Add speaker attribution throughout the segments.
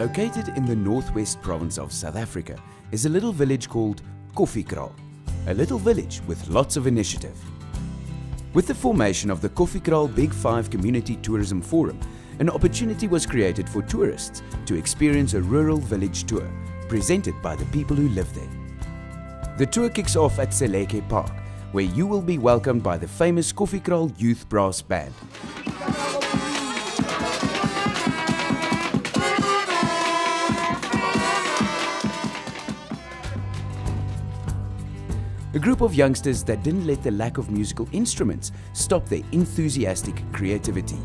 Speaker 1: Located in the northwest province of South Africa is a little village called Koffiekraal, a little village with lots of initiative. With the formation of the Koffiekraal Big 5 Community Tourism Forum, an opportunity was created for tourists to experience a rural village tour presented by the people who live there. The tour kicks off at Seleke Park, where you will be welcomed by the famous Koffiekraal Youth Brass Band. A group of youngsters that didn't let the lack of musical instruments stop their enthusiastic creativity.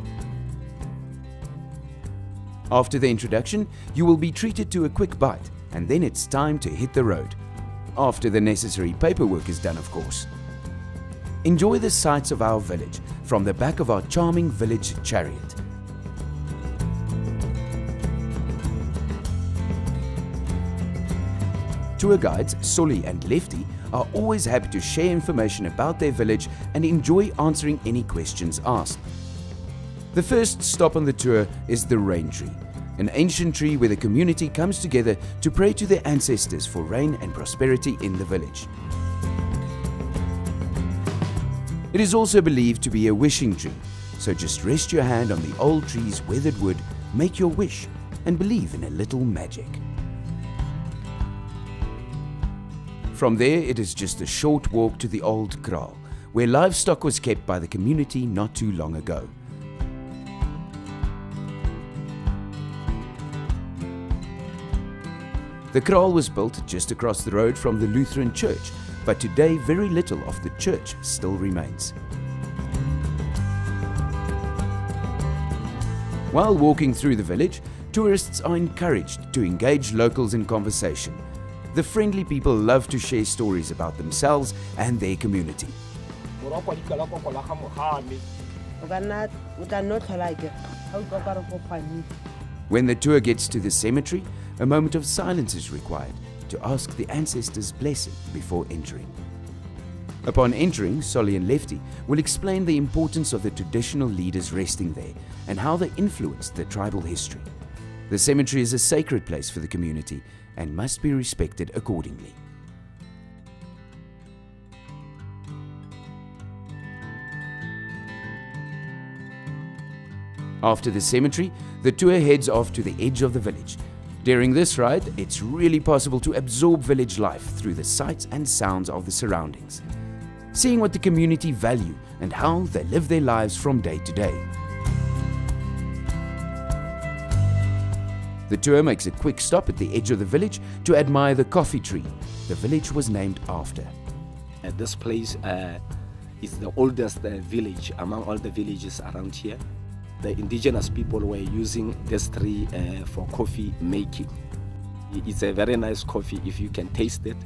Speaker 1: After the introduction, you will be treated to a quick bite, and then it's time to hit the road. After the necessary paperwork is done, of course. Enjoy the sights of our village from the back of our charming village chariot. Tour guides Solly and Lefty are always happy to share information about their village and enjoy answering any questions asked. The first stop on the tour is the rain tree, an ancient tree where the community comes together to pray to their ancestors for rain and prosperity in the village. It is also believed to be a wishing tree, so just rest your hand on the old tree's weathered wood, make your wish, and believe in a little magic. From there, it is just a short walk to the old kraal, where livestock was kept by the community not too long ago. The kraal was built just across the road from the Lutheran church, but today very little of the church still remains. While walking through the village, tourists are encouraged to engage locals in conversation. The friendly people love to share stories about themselves and their community. When the tour gets to the cemetery, a moment of silence is required to ask the ancestors' blessing before entering. Upon entering, Solly and Lefty will explain the importance of the traditional leaders resting there and how they influenced the tribal history. The cemetery is a sacred place for the community and must be respected accordingly. After the cemetery, the tour heads off to the edge of the village. During this ride, it's really possible to absorb village life through the sights and sounds of the surroundings, seeing what the community value and how they live their lives from day to day. The tour makes a quick stop at the edge of the village to admire the coffee tree the village was named after.
Speaker 2: This place is the oldest village among all the villages around here. The indigenous people were using this tree for coffee making. It's a very nice coffee if you can taste it.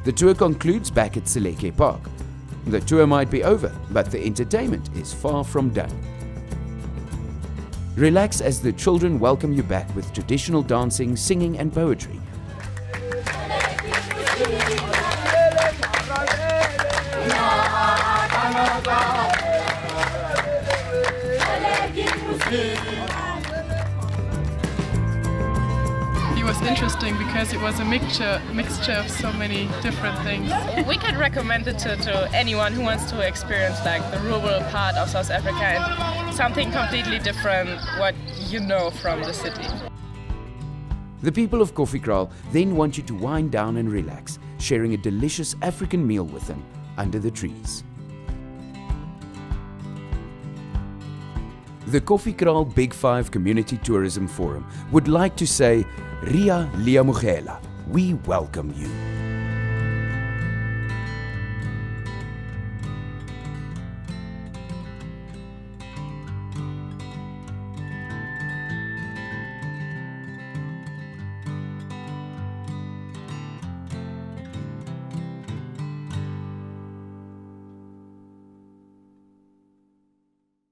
Speaker 1: The tour concludes back at Seleke Park. The tour might be over, but the entertainment is far from done. Relax as the children welcome you back with traditional dancing, singing and poetry.
Speaker 3: It was interesting because it was a mixture of so many different things.
Speaker 4: We could recommend it to anyone who wants to experience like the rural part of South Africa and something completely different what you know from the city.
Speaker 1: The people of Koffiekraal then want you to wind down and relax, sharing a delicious African meal with them under the trees. The Koffiekraal Big 5 Community Tourism Forum would like to say, Ria Liamogela, we welcome you.